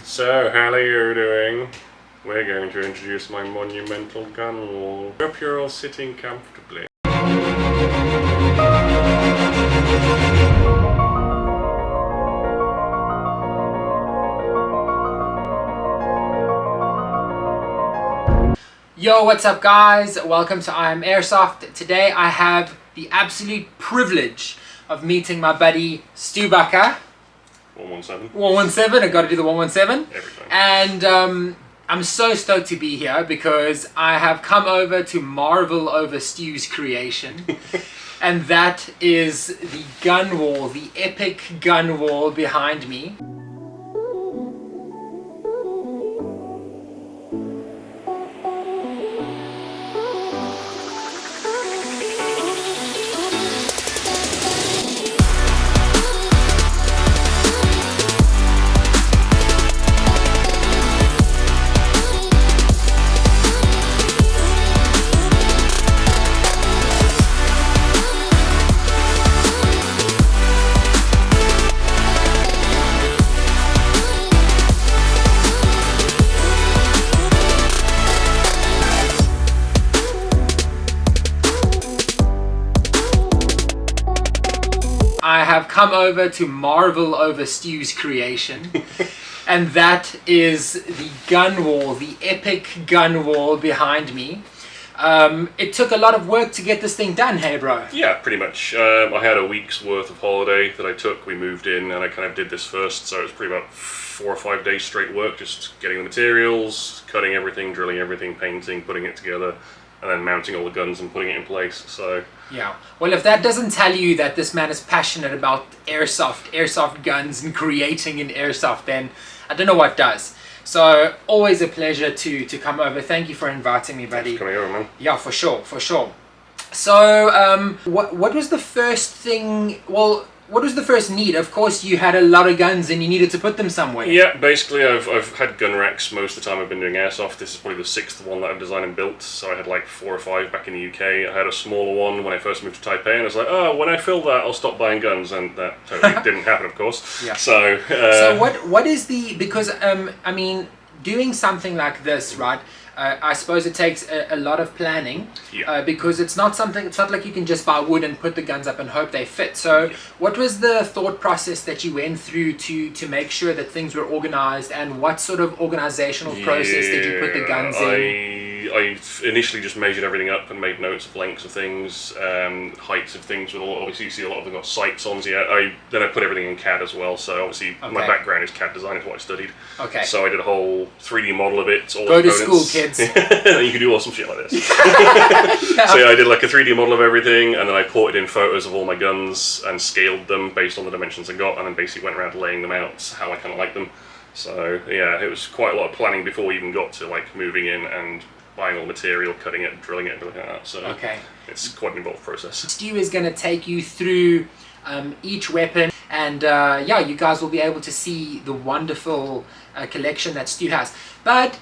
So, how are you doing? We're going to introduce my monumental gun wall. Hope you're all sitting comfortably. Yo, what's up guys? Welcome to I Am Airsoft. Today I have the absolute privilege of meeting my buddy Stewbacca. 117. 117, I gotta do the 117. Every time. And I'm so stoked to be here because I have come over to marvel over Stew's creation. And that is the gun wall, the epic gun wall behind me. I have come over to marvel over Stew's creation. And that is the gun wall, the epic gun wall behind me. It took a lot of work to get this thing done, hey bro? Yeah, pretty much. I had a week's worth of holiday that I took. We moved in and I kind of did this first, so it was pretty about 4 or 5 days straight work, just getting the materials, cutting everything, drilling everything, painting, putting it together, and then mounting all the guns and putting it in place. So yeah, well, if that doesn't tell you that this man is passionate about airsoft guns and creating an airsoft, then I don't know what does. So always a pleasure to come over. Thank you for inviting me, buddy. Thanks for coming over, man. Yeah, for sure, for sure. So what was the first thing? Well, what was the first need? Of course, you had a lot of guns and you needed to put them somewhere. Yeah, basically I've had gun racks most of the time I've been doing airsoft. This is probably the 6th one that I've designed and built. So I had like 4 or 5 back in the UK. I had a smaller one when I first moved to Taipei, and I was like, oh, when I fill that, I'll stop buying guns, and that totally didn't happen, of course. Yeah. So what is the, because I mean, doing something like this, right? I suppose it takes a lot of planning, Yeah. Because it's not like you can just buy wood and put the guns up and hope they fit. So what was the thought process that you went through to make sure that things were organized, and what sort of organizational process did you put the guns in? I initially just measured everything up and made notes of lengths of things, heights of things. With obviously you see a lot of them got sights on. So yeah, then I put everything in CAD as well. So obviously my background is CAD design, is what I studied. Okay. So I did a whole 3D model of it. All Go the to school, components. kids. And you can do awesome shit like this. So yeah, I did like a 3D model of everything, and then I ported in photos of all my guns and scaled them based on the dimensions I got, and then basically went around laying them out how I kind of like them. So yeah, it was quite a lot of planning before we even got to like moving in and buying all the material, cutting it, drilling it, everything like that. So okay, it's quite an involved process. Stew is going to take you through each weapon, and yeah, you guys will be able to see the wonderful collection that Stew has. But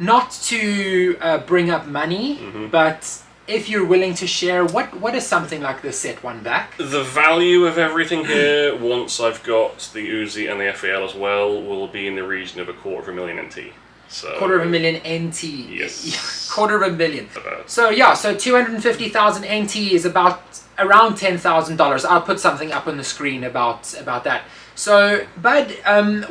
not to bring up money, but if you're willing to share, what is something like this set one back? The value of everything here, once I've got the Uzi and the FAL as well, will be in the region of $250,000 NT. So, $250,000 NT. Yes. $250,000. So yeah, so 250,000 NT is around $10,000. I'll put something up on the screen about that. So, Bud,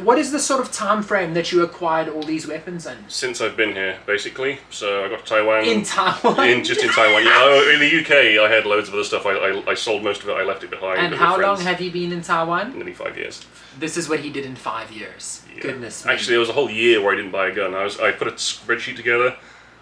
what is the sort of time frame that you acquired all these weapons in? Since I've been here, basically. So I got to Taiwan. In Taiwan? Just in Taiwan, yeah. In the UK, I had loads of other stuff. I sold most of it. I left it behind. And how long have you been in Taiwan? Nearly 5 years. This is what he did in 5 years. Yeah. Goodness me. Actually, there was a whole year where I didn't buy a gun. I put a spreadsheet together,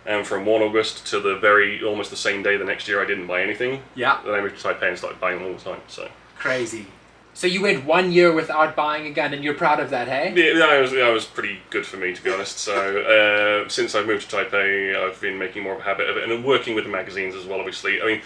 and from 1 August to almost the same day the next year, I didn't buy anything. Yeah. Then I moved to Taipei and started buying them all the time. So crazy. So you went 1 year without buying a gun, and you're proud of that, hey? Yeah, that was pretty good for me, to be honest. So since I've moved to Taipei, I've been making more of a habit of it, and working with the magazines as well, obviously. I mean,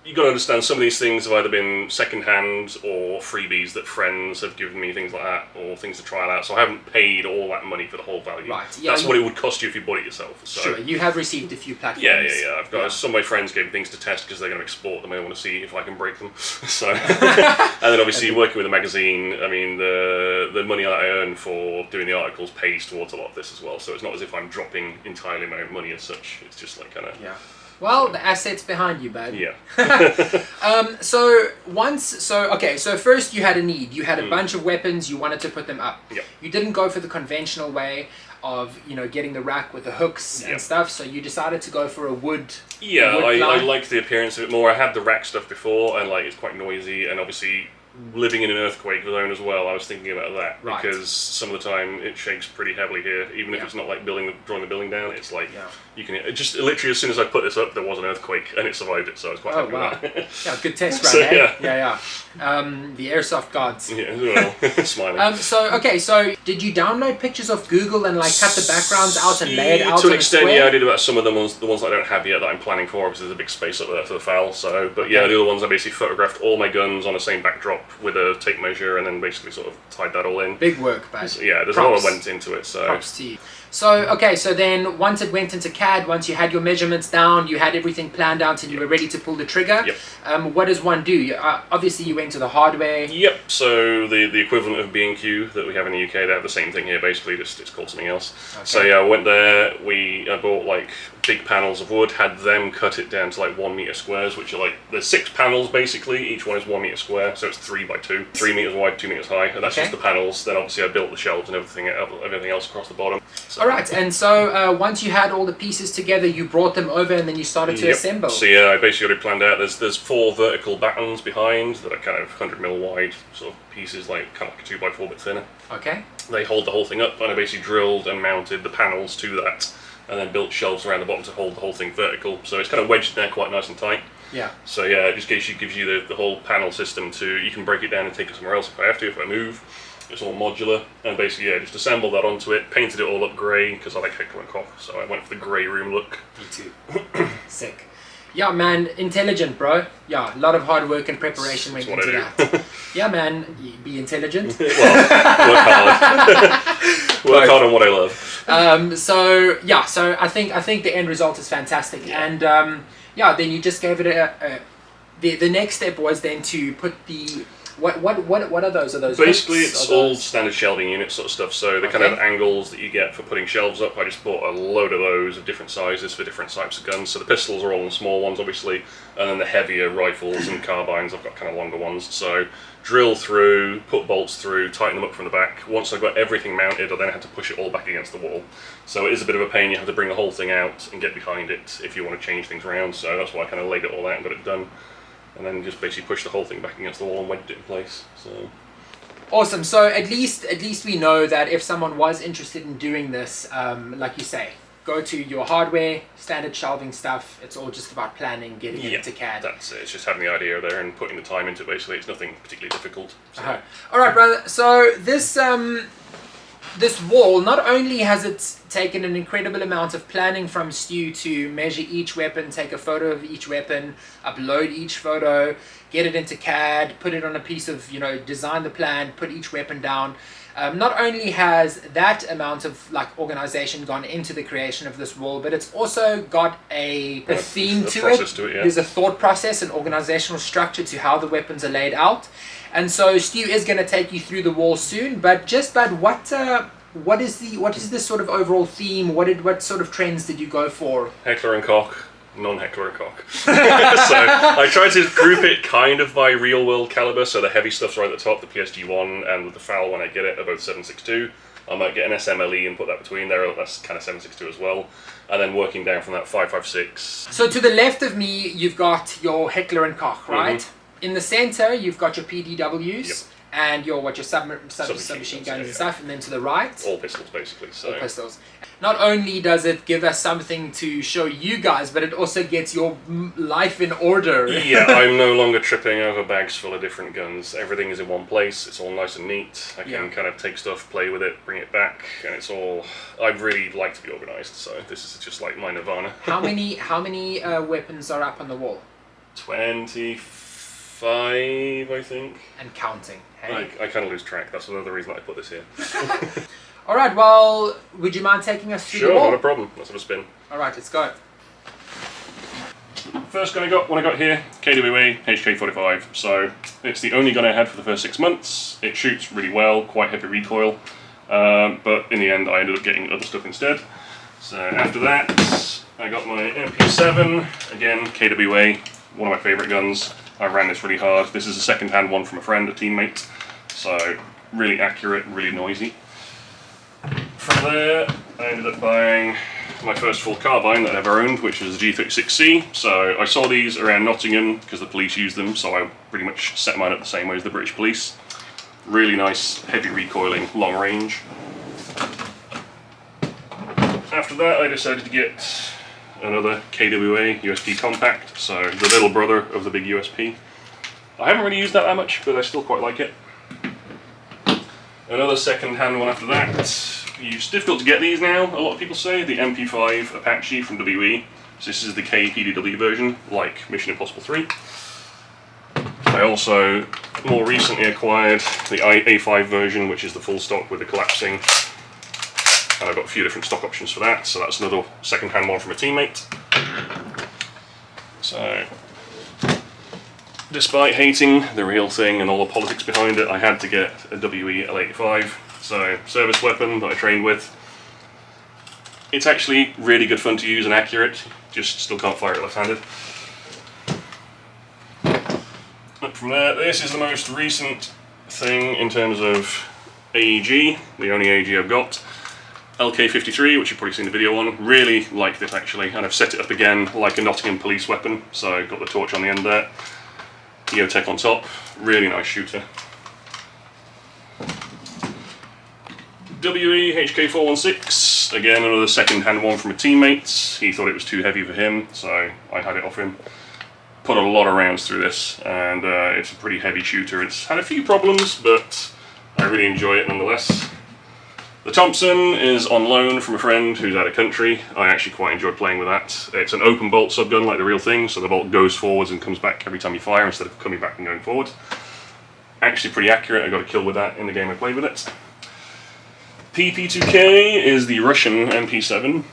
you got to understand some of these things have either been second-hand or freebies that friends have given me, things like that, or things to trial out. So I haven't paid all that money for the whole value. Right. Yeah, that's what it would cost you if you bought it yourself. So, sure. You have received a few platforms. Yeah. I've got some of my friends gave me things to test because they're going to export them. I want to see if I can break them. So, and then obviously working with a magazine. I mean, the money I earn for doing the articles pays towards a lot of this as well. So it's not as if I'm dropping entirely my own money as such. It's just like kind of Well, the assets behind you, bud. Yeah. So first you had a need. You had a bunch of weapons. You wanted to put them up. Yep. You didn't go for the conventional way of getting the rack with the hooks and stuff. So you decided to go for a wood. Yeah, wood I liked the appearance of it more. I had the rack stuff before, and like it's quite noisy, and obviously living in an earthquake zone as well, I was thinking about that because some of the time it shakes pretty heavily here. Even if it's not like drawing the building down, it's like you can just literally as soon as I put this up, there was an earthquake and it survived it. So I was quite happy with that. Yeah, good test run. So, Yeah. The airsoft gods. Yeah, well, smiling. So did you download pictures of Google and like cut the backgrounds out and lay it out to on an extent? square? Yeah, I did about some of the ones that I don't have yet that I'm planning for. Obviously, there's a big space up there for the FAL. So, but yeah, the other ones I basically photographed all my guns on the same backdrop with a tape measure, and then basically sort of tied that all in. Big work, bud. So, yeah, there's a lot that went into it. So props to you. So then once it went into CAD, once you had your measurements down, you had everything planned out, and you were ready to pull the trigger. What does one do? Obviously, you went to the hardware. Yep. So the equivalent of B&Q that we have in the UK, they have the same thing here. Basically, just it's called something else. Okay. So yeah, I went there. I bought like big panels of wood, had them cut it down to like 1 meter squares, which are like there's 6 panels basically. Each one is 1 meter square, so it's 3 by 2, 3 meters wide, 2 meters high, and that's just the panels. Then obviously I built the shelves and everything else across the bottom. So, all right, and so once you had all the pieces together, you brought them over, and then you started to assemble. So yeah, I basically already planned out. There's 4 vertical battens behind that are kind of 100 mil wide sort of pieces, like kind of like a 2 by 4 bit thinner. Okay. They hold the whole thing up, and I basically drilled and mounted the panels to that, and then built shelves around the bottom to hold the whole thing vertical. So it's kind of wedged there quite nice and tight. Yeah. So yeah, it just gives you the whole panel system you can break it down and take it somewhere else if I have to, if I move. It's all modular, and basically just assembled that onto it, painted it all up grey because I like Heckler Koch, so I went for the grey room look. Me too. Sick. Yeah, man, intelligent, bro. Yeah, a lot of hard work and preparation went into that. Yeah, man, be intelligent. Well, work hard. Work hard on what I love. So I think the end result is fantastic, and then you just gave it the next step was then to put the. What are those? Are those basically hooks? it's all standard shelving unit sort of stuff. So the kind of angles that you get for putting shelves up, I just bought a load of those of different sizes for different types of guns. So the pistols are all the small ones, obviously, and then the heavier rifles and carbines, I've got kind of longer ones. So drill through, put bolts through, tighten them up from the back. Once I got everything mounted, I then had to push it all back against the wall. So it is a bit of a pain. You have to bring the whole thing out and get behind it if you want to change things around. So that's why I kind of laid it all out and got it done. And then just basically push the whole thing back against the wall and wedged it in place. So awesome. So at least we know that if someone was interested in doing this, like you say, go to your hardware, standard shelving stuff. It's all just about planning, getting it into CAD. That's it. It's just having the idea there and putting the time into it. Basically, it's nothing particularly difficult. So. All right, brother. So this wall, not only has it taken an incredible amount of planning from Stu to measure each weapon, take a photo of each weapon, upload each photo, get it into CAD, put it on a piece of, design the plan, put each weapon down. Not only has that amount of organization gone into the creation of this wall, but it's also got a theme to it. There's a thought process, an organizational structure to how the weapons are laid out. And so Stu is going to take you through the wall soon, but what is the sort of overall theme? What sort of trends did you go for? Heckler and Koch, non-Heckler and Koch. So I tried to group it kind of by real world caliber. So the heavy stuff's right at the top, the PSG-1, and with the FAL when I get it are both 7.62. I might get an SMLE and put that between there. That's kind of 7.62 as well. And then working down from that 5.56. So to the left of me, you've got your Heckler and Koch, right? Mm-hmm. In the center, you've got your PDWs and your submachine guns and stuff, and then to the right, all pistols basically. So. All pistols. Not only does it give us something to show you guys, but it also gets your life in order. Yeah, I'm no longer tripping over bags full of different guns. Everything is in one place. It's all nice and neat. I can kind of take stuff, play with it, bring it back, and it's all. I really like to be organised, so this is just like my nirvana. How many weapons are up on the wall? 25, I think. And counting. Hey? I kind of lose track. That's another reason I put this here. All right, well, would you mind taking us through the Sure, wall? not a problem. Let's have a spin. All right, let's go. First gun I got when I got here, KWA HK45. So it's the only gun I had for the first 6 months. It shoots really well, quite heavy recoil, but in the end I ended up getting other stuff instead. So after that, I got my MP7, again KWA, one of my favourite guns. I ran this really hard. This is a second-hand one from a friend, a teammate, so really accurate, really noisy. From there, I ended up buying my first full carbine that I ever owned, which was the G36C. So I saw these around Nottingham because the police used them, so I pretty much set mine up the same way as the British police. Really nice, heavy recoiling, long range. After that, I decided to get another KWA USP compact, so the little brother of the big USP. I haven't really used that much, but I still quite like it. Another second-hand one after that. It's difficult to get these now, a lot of people say. The MP5 Apache from WE. So this is the KPDW version, like Mission Impossible 3. I also more recently acquired the A5 version, which is the full stock with the collapsing. And I've got a few different stock options for that, so that's another second-hand one from a teammate. So, despite hating the real thing and all the politics behind it, I had to get a WE L85. So, service weapon that I trained with. It's actually really good fun to use and accurate, just still can't fire it left-handed. Up from there, this is the most recent thing in terms of AEG, the only AEG I've got. LK53, which you've probably seen the video on. Really like this actually, and I've set it up again like a Nottingham police weapon, so I've got the torch on the end there. EOTech on top, really nice shooter. WE HK416, again another second-hand one from a teammate. He thought it was too heavy for him, so I had it off him. Put a lot of rounds through this, and it's a pretty heavy shooter. It's had a few problems, but I really enjoy it nonetheless. The Thompson is on loan from a friend who's out of country. I actually quite enjoy playing with that. It's an open bolt subgun like the real thing, so the bolt goes forwards and comes back every time you fire instead of coming back and going forward. Actually pretty accurate. I got a kill with that in the game I played with it. PP2K is the Russian MP7.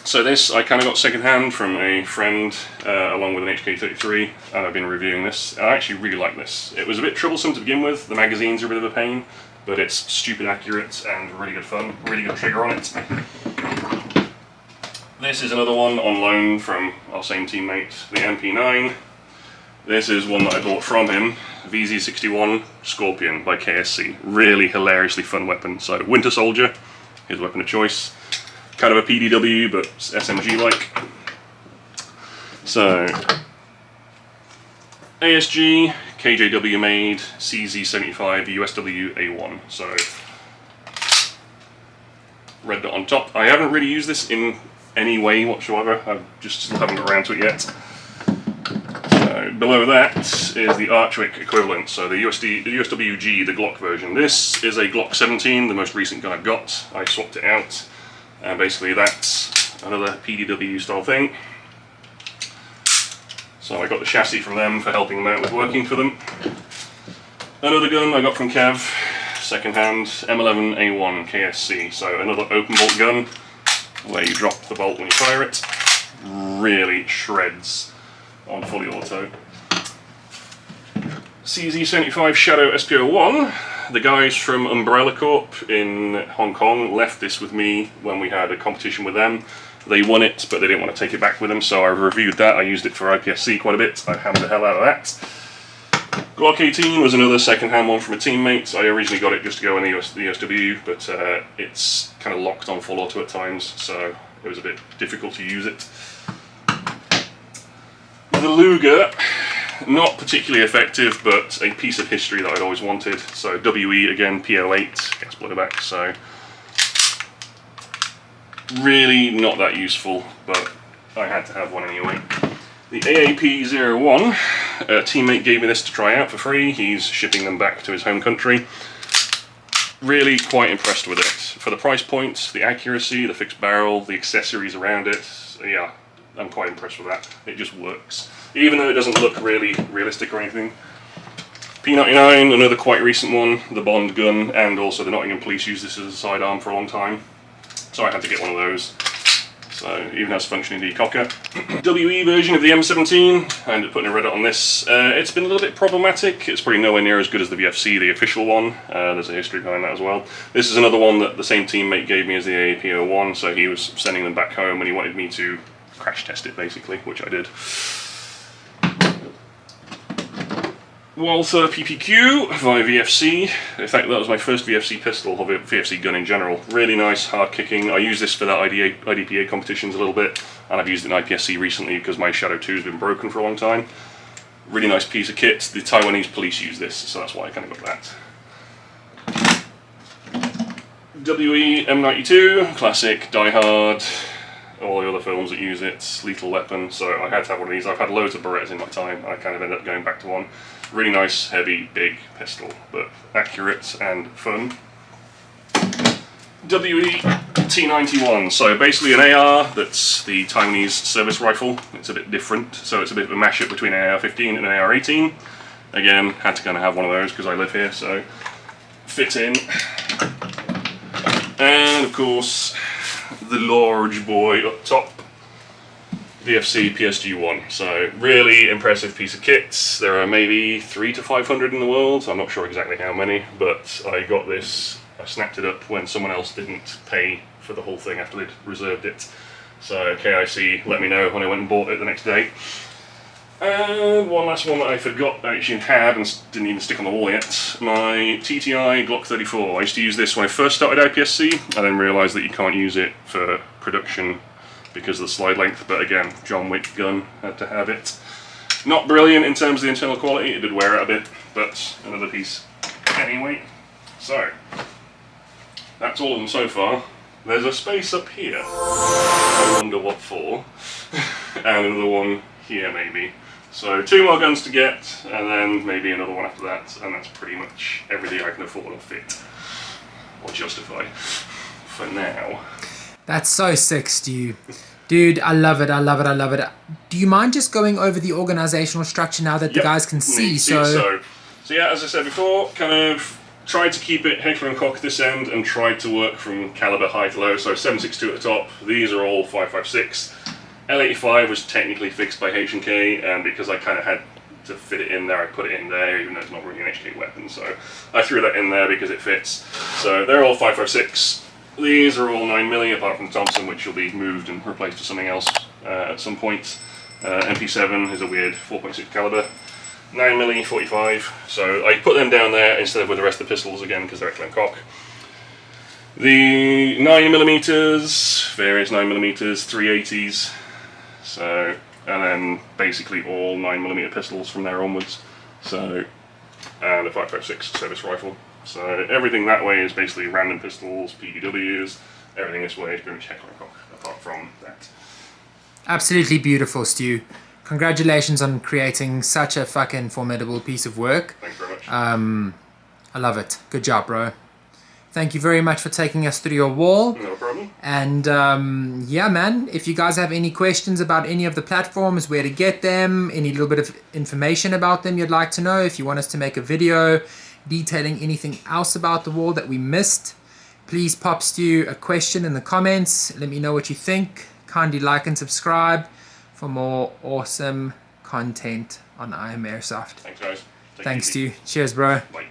So this I kind of got second-hand from a friend along with an HK33, and I've been reviewing this. I actually really like this. It was a bit troublesome to begin with. The magazines are a bit of a pain, but it's stupid accurate and really good fun. Really good trigger on it. This is another one on loan from our same teammate, the MP9. This is one that I bought from him, VZ61 Scorpion by KSC. Really hilariously fun weapon. So Winter Soldier, his weapon of choice. Kind of a PDW, but SMG-like. So, ASG, KJW made, CZ75, USW A1. So, red dot on top. I haven't really used this in any way whatsoever. I just still haven't got around to it yet. So, below that is the Archwick equivalent. So the USWG, the Glock version. This is a Glock 17, the most recent gun I've got. I swapped it out. And basically that's another PDW style thing. So I got the chassis from them for helping them out with working for them. Another gun I got from Kev, second hand, M11A1 KSC. So another open bolt gun where you drop the bolt when you fire it. Really shreds on fully auto. CZ75 Shadow SP01. The guys from Umbrella Corp in Hong Kong left this with me when we had a competition with them. They won it, but they didn't want to take it back with them, so I reviewed that. I used it for IPSC quite a bit. I hammered the hell out of that. Glock 18 was another second-hand one from a teammate. I originally got it just to go in the USW, but it's kind of locked on full auto at times, so it was a bit difficult to use it. The Luger. Not particularly effective, but a piece of history that I'd always wanted. So WE again, P08, gas blowback, so really not that useful, but I had to have one anyway. The AAP-01, a teammate gave me this to try out for free. He's shipping them back to his home country. Really quite impressed with it. For the price point, the accuracy, the fixed barrel, the accessories around it, yeah, I'm quite impressed with that. It just works. even though it doesn't look really realistic or anything. P99, another quite recent one, the Bond gun, and also the Nottingham Police used this as a sidearm for a long time, so I had to get one of those. So even has functioning decocker. WE version of the M17, I ended up putting a Reddit on this. It's been a little bit problematic. It's probably nowhere near as good as the VFC, the official one. There's a history behind that as well. This is another one that the same teammate gave me as the AAP01, so he was sending them back home and he wanted me to crash test it basically, which I did. Walther PPQ via VFC. In fact, that was my first VFC pistol, or VFC gun in general. Really nice, hard kicking. I use this for that IDPA competitions a little bit, and I've used it in IPSC recently because my Shadow 2 has been broken for a long time. Really nice piece of kit. The Taiwanese police use this, so that's why I kind of got that. WE M92, classic, Die Hard, all the other films that use it, Lethal Weapon, so I had to have one of these. I've had loads of Berettas in my time, I kind of ended up going back to one. Really nice, heavy, big pistol, but accurate and fun. WE T91, so basically an AR that's the Taiwanese service rifle. It's a bit different, so it's a bit of a mashup between an AR-15 and an AR-18. Again, had to kind of have one of those because I live here, so fit in. And of course, the large boy up top, VFC PSG-1. So really impressive piece of kit. There are maybe 300 to 500 in the world. I'm not sure exactly how many, but I got this. I snapped it up when someone else didn't pay for the whole thing after they'd reserved it. So KIC let me know when I went and bought it the next day. And one last one that I forgot I actually had and didn't even stick on the wall yet. My TTI Glock 34. I used to use this when I first started IPSC. I then realised that you can't use it for production because of the slide length, but again, John Wick gun, had to have it. Not brilliant in terms of the internal quality, it did wear out a bit, but another piece anyway. So, that's all of them so far. There's a space up here, I wonder what for, and another one here maybe. So 2 more guns to get, and then maybe another one after that, and that's pretty much everything I can afford or fit, or justify, for now. That's so sick, Stu. Dude, I love it, I love it, I love it. Do you mind just going over the organizational structure now that the guys can see? So yeah, as I said before, kind of tried to keep it Heckler Koch this end and tried to work from caliber high to low. So 7.62 at the top, these are all 5.56. L85 was technically fixed by H&K, and because I kind of had to fit it in there, I put it in there, even though it's not really an HK weapon. So I threw that in there because it fits. So they're all 5.56. These are all 9mm, apart from Thompson, which will be moved and replaced with something else at some point. MP7 is a weird 4.6 caliber. 9mm, 45. So I put them down there instead of with the rest of the pistols again because they're Heckler Koch. The 9mm, various 9mm, 380s. So, and then basically all 9mm pistols from there onwards. So, and a 5.56 service rifle. So everything that way is basically random pistols, PDWs, everything this way is pretty much Heckler Koch, apart from that. Absolutely beautiful, Stu. Congratulations on creating such a fucking formidable piece of work. Thanks very much. I love it. Good job, bro. Thank you very much for taking us through your wall. No problem. And yeah, man, if you guys have any questions about any of the platforms, where to get them, any little bit of information about them you'd like to know, if you want us to make a video detailing anything else about the wall that we missed, please pop Stu a question in the comments. Let me know what you think. Kindly like and subscribe for more awesome content on I Am Airsoft. Thanks, guys. Thanks, Stu. Cheers, bro. Bye.